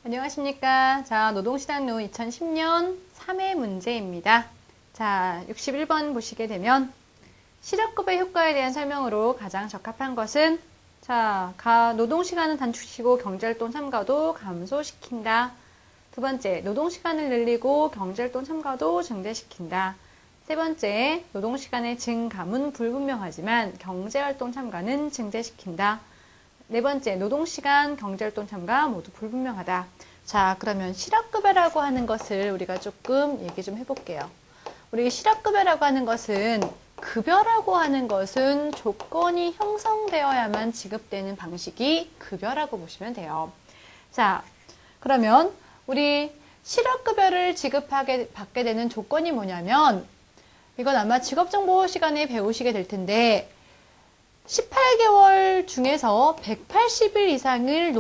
안녕하십니까. 자, 노동시장로 2010년 3회 문제입니다. 자, 61번 보시게 되면 실업급여 효과에 대한 설명으로 가장 적합한 것은 자, 노동시간은 단축시키고 경제활동 참가도 감소시킨다. 두 번째, 노동시간을 늘리고 경제활동 참가도 증대시킨다. 세 번째, 노동시간의 증감은 불분명하지만 경제활동 참가는 증대시킨다. 네 번째, 노동시간, 경제활동 참가 모두 불분명하다. 자, 그러면 실업급여라고 하는 것을 우리가 조금 얘기 좀 해볼게요. 우리 실업급여라고 하는 것은 급여라고 하는 것은 조건이 형성되어야만 지급되는 방식이 급여라고 보시면 돼요. 자, 그러면 우리 실업급여를 받게 되는 조건이 뭐냐면 이건 아마 직업정보 시간에 배우시게 될 텐데 18개월 중에서 180일 이상을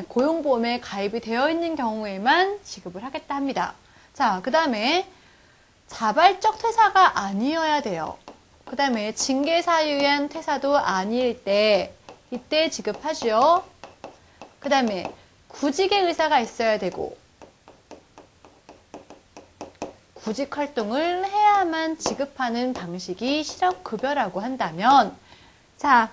고용보험에 가입이 되어 있는 경우에만 지급을 하겠다 합니다. 자, 그 다음에 자발적 퇴사가 아니어야 돼요. 그 다음에 징계 사유한 퇴사도 아닐 때 이때 지급하죠. 그 다음에 구직의 의사가 있어야 되고 구직 활동을 해야만 지급하는 방식이 실업급여라고 한다면 자,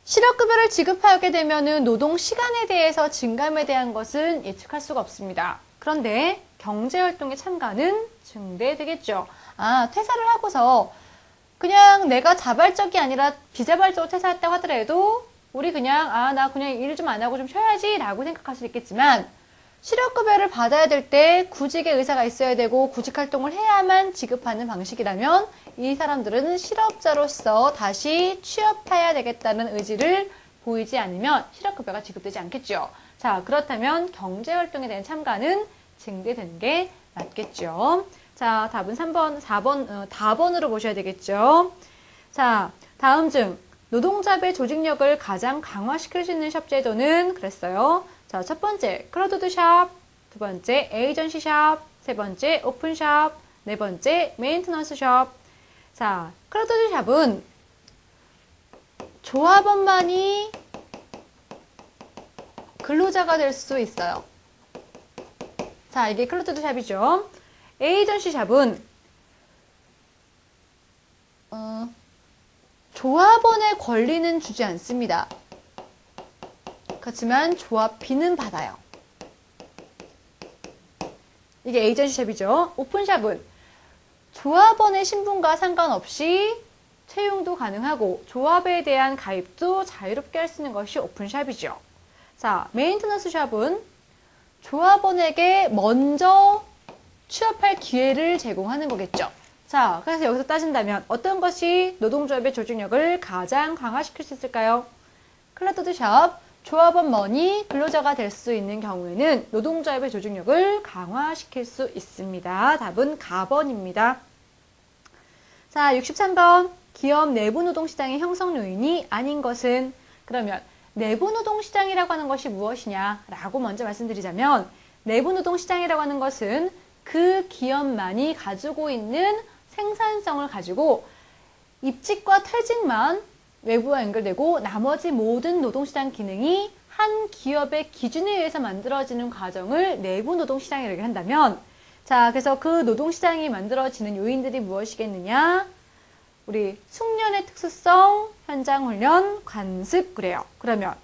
실업급여를 지급하게 되면은 노동시간에 대해서 증감에 대한 것은 예측할 수가 없습니다. 그런데 경제활동의 참가는 증대되겠죠. 아, 퇴사를 하고서 그냥 내가 자발적이 아니라 비자발적으로 퇴사했다고 하더라도 우리 그냥 나 그냥 일 좀 안 하고 좀 쉬어야지 라고 생각할 수 있겠지만 실업급여를 받아야 될 때 구직의 의사가 있어야 되고 구직활동을 해야만 지급하는 방식이라면 이 사람들은 실업자로서 다시 취업해야 되겠다는 의지를 보이지 않으면 실업급여가 지급되지 않겠죠. 자, 그렇다면 경제활동에 대한 참가는 증대되는 게 맞겠죠. 자, 답은 4번으로 보셔야 되겠죠. 자, 다음 중 노동자의 조직력을 가장 강화시킬 수 있는 샵제도는 그랬어요. 자, 첫 번째, 클로즈드 샵, 두 번째, 에이전시 샵, 세 번째, 오픈 샵, 네 번째, 메인테넌스 샵. 자, 클로즈드 샵은 조합원만이 근로자가 될 수 있어요. 자, 이게 클로즈드 샵이죠. 에이전시 샵은 조합원의 권리는 주지 않습니다. 그렇지만 조합비는 받아요. 이게 에이전시 샵이죠. 오픈샵은 조합원의 신분과 상관없이 채용도 가능하고 조합에 대한 가입도 자유롭게 할 수 있는 것이 오픈샵이죠. 자, 메인테넌스 샵은 조합원에게 먼저 취업할 기회를 제공하는 거겠죠. 자, 그래서 여기서 따진다면 어떤 것이 노동조합의 조직력을 가장 강화시킬 수 있을까요? 클로즈드 샵, 조합원 머니 근로자가 될 수 있는 경우에는 노동조합의 조직력을 강화시킬 수 있습니다. 답은 가번입니다. 자, 63번. 기업 내부 노동시장의 형성 요인이 아닌 것은 그러면 내부 노동시장이라고 하는 것이 무엇이냐라고 먼저 말씀드리자면 내부 노동시장이라고 하는 것은 그 기업만이 가지고 있는 생산성을 가지고 입직과 퇴직만 외부와 연결되고 나머지 모든 노동시장 기능이 한 기업의 기준에 의해서 만들어지는 과정을 내부 노동시장이라고 한다면 자, 그래서 그 노동시장이 만들어지는 요인들이 무엇이겠느냐? 우리 숙련의 특수성, 현장훈련, 관습 그래요. 그러면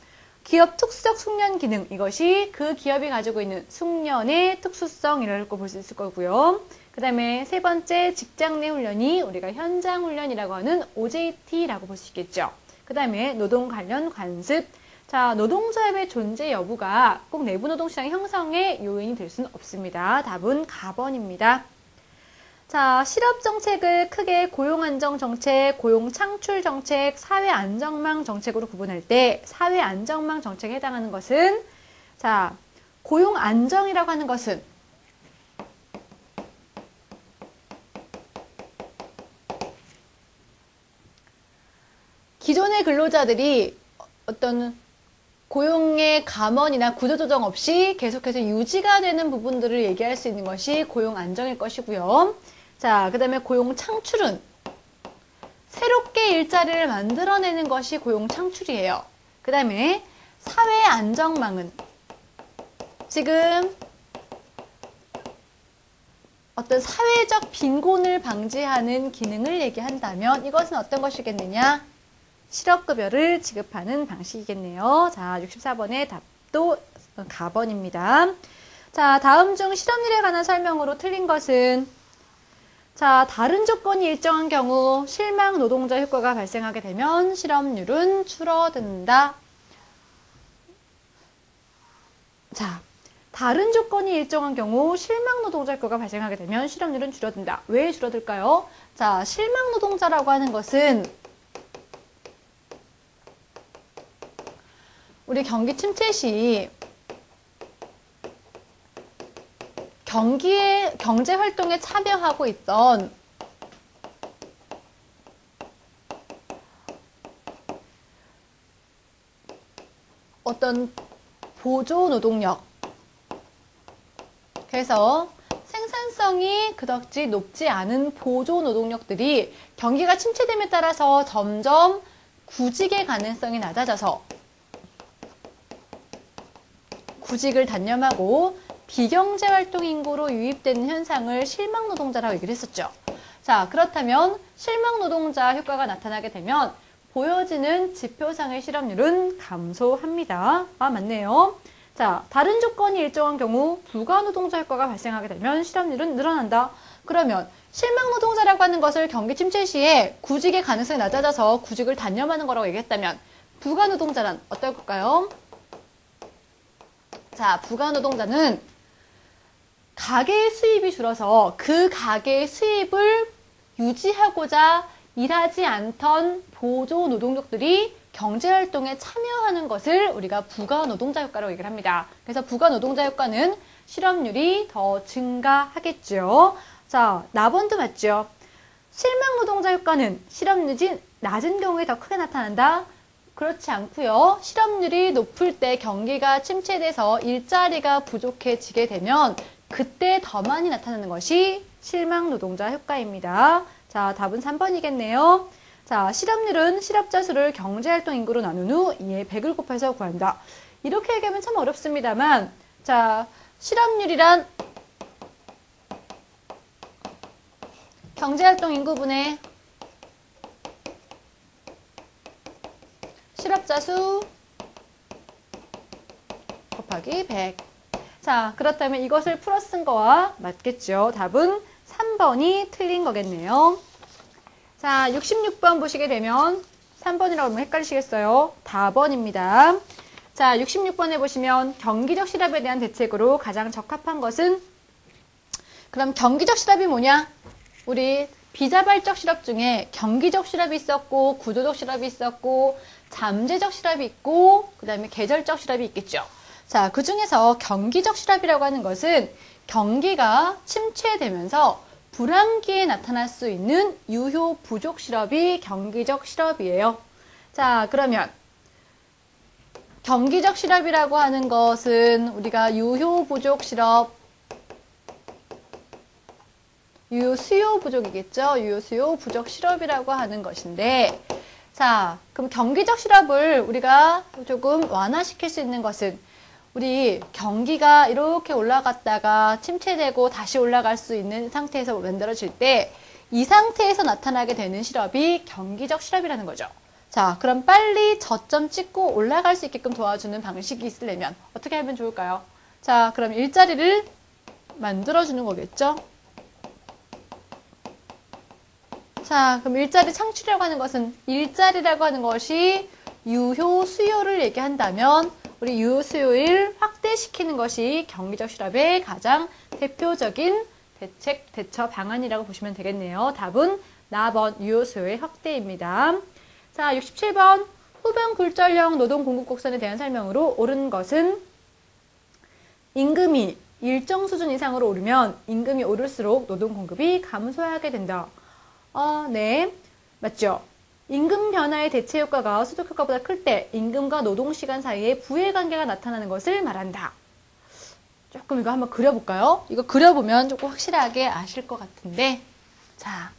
기업 특수적 숙련 기능 이것이 그 기업이 가지고 있는 숙련의 특수성이라고 볼 수 있을 거고요. 그 다음에 세 번째 직장 내 훈련이 우리가 현장 훈련이라고 하는 OJT라고 볼 수 있겠죠. 그 다음에 노동 관련 관습. 자, 노동조합의 존재 여부가 꼭 내부 노동시장 형성의 요인이 될 수는 없습니다. 답은 가번입니다. 자, 실업정책을 크게 고용안정정책, 고용창출정책, 사회안정망 정책으로 구분할 때 사회안정망 정책에 해당하는 것은 자, 고용안정이라고 하는 것은 기존의 근로자들이 어떤 고용의 감원이나 구조조정 없이 계속해서 유지가 되는 부분들을 얘기할 수 있는 것이 고용 안정일 것이고요. 자, 그 다음에 고용 창출은 새롭게 일자리를 만들어내는 것이 고용 창출이에요. 그 다음에 사회 안정망은 지금 어떤 사회적 빈곤을 방지하는 기능을 얘기한다면 이것은 어떤 것이겠느냐? 실업급여를 지급하는 방식이겠네요. 자, 64번의 답도 가번입니다. 자, 다음 중 실업률에 관한 설명으로 틀린 것은 자, 다른 조건이 일정한 경우 실망 노동자 효과가 발생하게 되면 실업률은 줄어든다. 자, 다른 조건이 일정한 경우 실망 노동자 효과가 발생하게 되면 실업률은 줄어든다. 왜 줄어들까요? 자, 실망 노동자라고 하는 것은 우리 경기 침체 시 경제 활동에 참여하고 있던 어떤 보조 노동력, 그래서 생산성이 그다지 높지 않은 보조 노동력들이 경기가 침체됨에 따라서 점점 구직의 가능성이 낮아져서 구직을 단념하고 비경제활동 인구로 유입되는 현상을 실망노동자라고 얘기를 했었죠. 자, 그렇다면 실망노동자 효과가 나타나게 되면 보여지는 지표상의 실업률은 감소합니다. 아, 맞네요. 자, 다른 조건이 일정한 경우 부가노동자 효과가 발생하게 되면 실업률은 늘어난다. 그러면 실망노동자라고 하는 것을 경기 침체 시에 구직의 가능성이 낮아져서 구직을 단념하는 거라고 얘기했다면 부가노동자란 어떨 걸까요? 자, 부가노동자는 가계의 수입이 줄어서 그 가계의 수입을 유지하고자 일하지 않던 보조 노동력들이 경제활동에 참여하는 것을 우리가 부가노동자 효과라고 얘기를 합니다. 그래서 부가노동자 효과는 실업률이 더 증가하겠죠. 자, 나번도 맞죠? 실망노동자 효과는 실업률이 낮은 경우에 더 크게 나타난다? 그렇지 않고요. 실업률이 높을 때 경기가 침체돼서 일자리가 부족해지게 되면 그때 더 많이 나타나는 것이 실망노동자 효과입니다. 자, 답은 3번이겠네요. 자, 실업률은 실업자 수를 경제활동 인구로 나눈 후 2에 100을 곱해서 구한다. 이렇게 얘기하면 참 어렵습니다만, 자, 실업률이란 경제활동 인구분의 실업자 수 곱하기 100. 자, 그렇다면 이것을 풀어 쓴 거와 맞겠죠. 답은 3번이 틀린 거겠네요. 자, 66번 보시게 되면 3번이라고 하면 헷갈리시겠어요? 4번입니다. 자, 66번에 보시면 경기적 실업에 대한 대책으로 가장 적합한 것은 그럼 경기적 실업이 뭐냐? 우리 비자발적 실업 중에 경기적 실업이 있었고 구조적 실업이 있었고 잠재적 실업이 있고 그 다음에 계절적 실업이 있겠죠. 자, 그 중에서 경기적 실업이라고 하는 것은 경기가 침체되면서 불황기에 나타날 수 있는 유효 부족 실업이 경기적 실업이에요. 자, 그러면 경기적 실업이라고 하는 것은 우리가 유효 부족 실업, 유효 수요 부족이겠죠. 유효 수요 부족 실업이라고 하는 것인데, 자, 그럼 경기적 실업을 우리가 조금 완화시킬 수 있는 것은 우리 경기가 이렇게 올라갔다가 침체되고 다시 올라갈 수 있는 상태에서 만들어질 때 이 상태에서 나타나게 되는 실업이 경기적 실업이라는 거죠. 자, 그럼 빨리 저점 찍고 올라갈 수 있게끔 도와주는 방식이 있으려면 어떻게 하면 좋을까요? 자, 그럼 일자리를 만들어주는 거겠죠? 자, 그럼 일자리 창출이라고 하는 것은 일자리라고 하는 것이 유효 수요를 얘기한다면 우리 유효 수요를 확대시키는 것이 경기적 실업의 가장 대표적인 대처 방안이라고 보시면 되겠네요. 답은 나번 유효 수요의 확대입니다. 자, 67번 후변 굴절형 노동 공급 곡선에 대한 설명으로 옳은 것은 임금이 일정 수준 이상으로 오르면 임금이 오를수록 노동 공급이 감소하게 된다. 네, 맞죠? 임금 변화의 대체 효과가 소득 효과보다 클 때 임금과 노동시간 사이에 부의 관계가 나타나는 것을 말한다. 조금 이거 한번 그려볼까요? 이거 그려보면 조금 확실하게 아실 것 같은데, 자,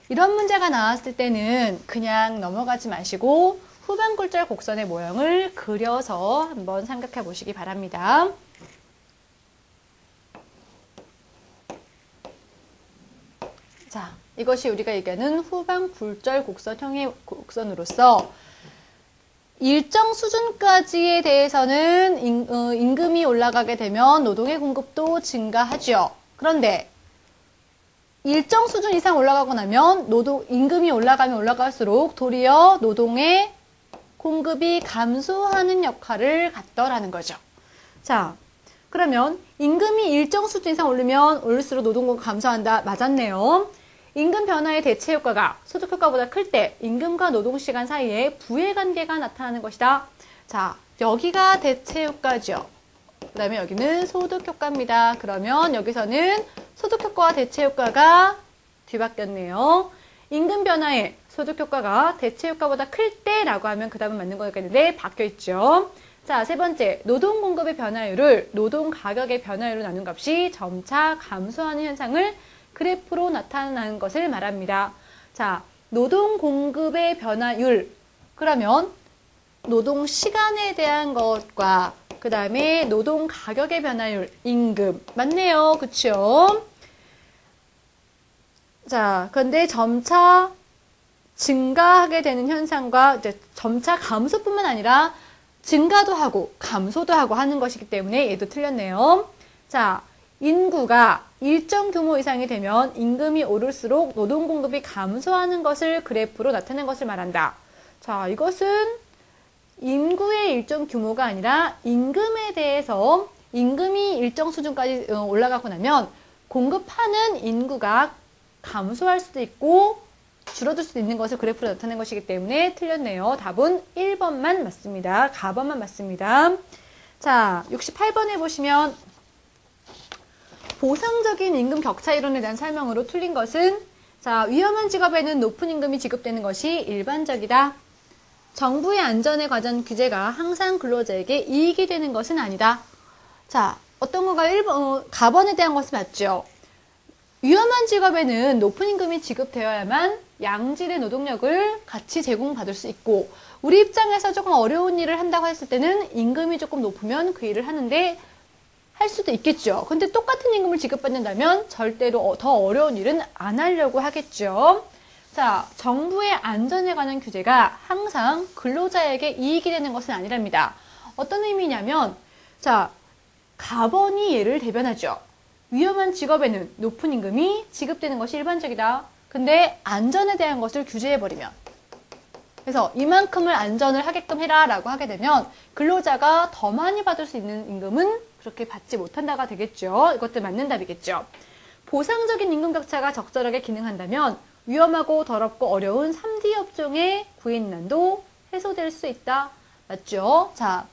이런 문제가 나왔을 때는 그냥 넘어가지 마시고 후반굴절 곡선의 모형을 그려서 한번 생각해 보시기 바랍니다. 자, 이것이 우리가 얘기하는 후방 굴절 곡선형의 곡선으로서 일정 수준까지에 대해서는 임금이 올라가게 되면 노동의 공급도 증가하죠. 그런데 일정 수준 이상 올라가고 나면 임금이 올라가면 올라갈수록 도리어 노동의 공급이 감소하는 역할을 갖더라는 거죠. 자, 그러면 임금이 일정 수준 이상 오르면 오를수록 노동공급 감소한다. 맞았네요. 임금 변화의 대체 효과가 소득 효과보다 클 때 임금과 노동시간 사이에 부의 관계가 나타나는 것이다. 자, 여기가 대체 효과죠. 그 다음에 여기는 소득 효과입니다. 그러면 여기서는 소득 효과와 대체 효과가 뒤바뀌었네요. 임금 변화의 소득 효과가 대체 효과보다 클 때라고 하면 그 다음은 맞는 거겠는데 바뀌어 있죠. 자, 세 번째, 노동 공급의 변화율을 노동 가격의 변화율로 나눈 값이 점차 감소하는 현상을 그래프로 나타나는 것을 말합니다. 자, 노동 공급의 변화율, 그러면 노동 시간에 대한 것과 그 다음에 노동 가격의 변화율, 임금, 맞네요. 그쵸? 자, 그런데 점차 증가하게 되는 현상과 이제 점차 감소뿐만 아니라 증가도 하고 감소도 하고 하는 것이기 때문에 얘도 틀렸네요. 자, 인구가 일정 규모 이상이 되면 임금이 오를수록 노동 공급이 감소하는 것을 그래프로 나타낸 것을 말한다. 자, 이것은 인구의 일정 규모가 아니라 임금에 대해서 임금이 일정 수준까지 올라가고 나면 공급하는 인구가 감소할 수도 있고 줄어들 수도 있는 것을 그래프로 나타낸 것이기 때문에 틀렸네요. 답은 1번만 맞습니다. 가번만 맞습니다. 자, 68번에 보시면 보상적인 임금 격차 이론에 대한 설명으로 틀린 것은 자, 위험한 직업에는 높은 임금이 지급되는 것이 일반적이다. 정부의 안전에 관한 규제가 항상 근로자에게 이익이 되는 것은 아니다. 자, 어떤 거가 가번에 대한 것이 맞죠. 위험한 직업에는 높은 임금이 지급되어야만 양질의 노동력을 같이 제공받을 수 있고 우리 입장에서 조금 어려운 일을 한다고 했을 때는 임금이 조금 높으면 그 일을 하는데 할 수도 있겠죠. 근데 똑같은 임금을 지급받는다면 절대로 더 어려운 일은 안 하려고 하겠죠. 자, 정부의 안전에 관한 규제가 항상 근로자에게 이익이 되는 것은 아니랍니다. 어떤 의미냐면 자, 가번이 예를 대변하죠. 위험한 직업에는 높은 임금이 지급되는 것이 일반적이다. 근데 안전에 대한 것을 규제해버리면 그래서 이만큼을 안전을 하게끔 해라 라고 하게 되면 근로자가 더 많이 받을 수 있는 임금은 그렇게 받지 못한다가 되겠죠. 이것도 맞는 답이겠죠. 보상적인 임금 격차가 적절하게 기능한다면 위험하고 더럽고 어려운 3D 업종의 구인난도 해소될 수 있다. 맞죠? 자,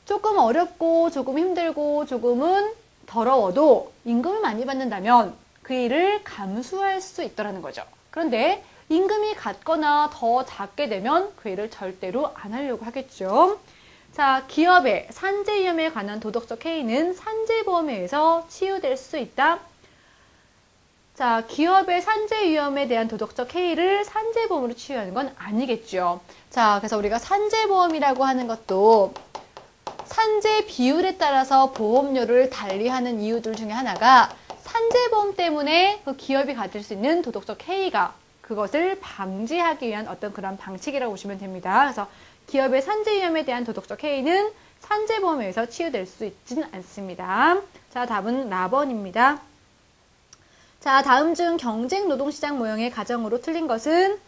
조금 어렵고 조금 힘들고 조금은 더러워도 임금을 많이 받는다면 그 일을 감수할 수 있더라는 거죠. 그런데 임금이 같거나 더 작게 되면 그 일을 절대로 안 하려고 하겠죠. 자, 기업의 산재 위험에 관한 도덕적 해이는 산재보험에 의해서 치유될 수 있다. 자, 기업의 산재 위험에 대한 도덕적 해이를 산재보험으로 치유하는 건 아니겠죠. 자, 그래서 우리가 산재보험이라고 하는 것도 산재 비율에 따라서 보험료를 달리하는 이유들 중에 하나가 산재보험 때문에 그 기업이 가질 수 있는 도덕적 해이가 그것을 방지하기 위한 어떤 그런 방식이라고 보시면 됩니다. 그래서 기업의 산재 위험에 대한 도덕적 해이는 산재보험에 의해서 치유될 수 있지는 않습니다. 자, 답은 라번입니다. 자, 다음 중 경쟁 노동시장 모형의 가정으로 틀린 것은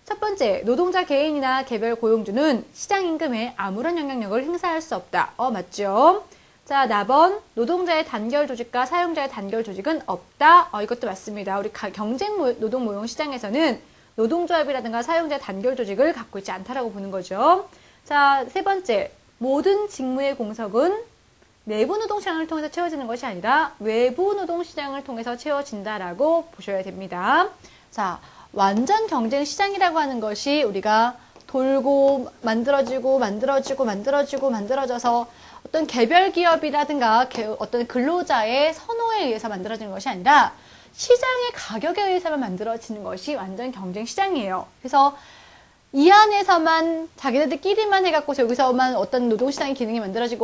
첫 번째, 노동자 개인이나 개별 고용주는 시장 임금에 아무런 영향력을 행사할 수 없다. 맞죠? 자, 나번 노동자의 단결 조직과 사용자의 단결 조직은 없다. 이것도 맞습니다. 우리 경쟁 노동 모형 시장에서는 노동조합이라든가 사용자의 단결 조직을 갖고 있지 않다라고 보는 거죠. 자, 세 번째, 모든 직무의 공석은 내부 노동시장을 통해서 채워지는 것이 아니라 외부 노동시장을 통해서 채워진다라고 보셔야 됩니다. 자, 완전 경쟁 시장이라고 하는 것이 우리가 돌고 만들어져서 어떤 개별 기업이라든가 어떤 근로자의 선호에 의해서 만들어지는 것이 아니라 시장의 가격에 의해서만 만들어지는 것이 완전 경쟁 시장이에요. 그래서 이 안에서만 자기네들끼리만 해갖고 여기서만 어떤 노동시장의 기능이 만들어지고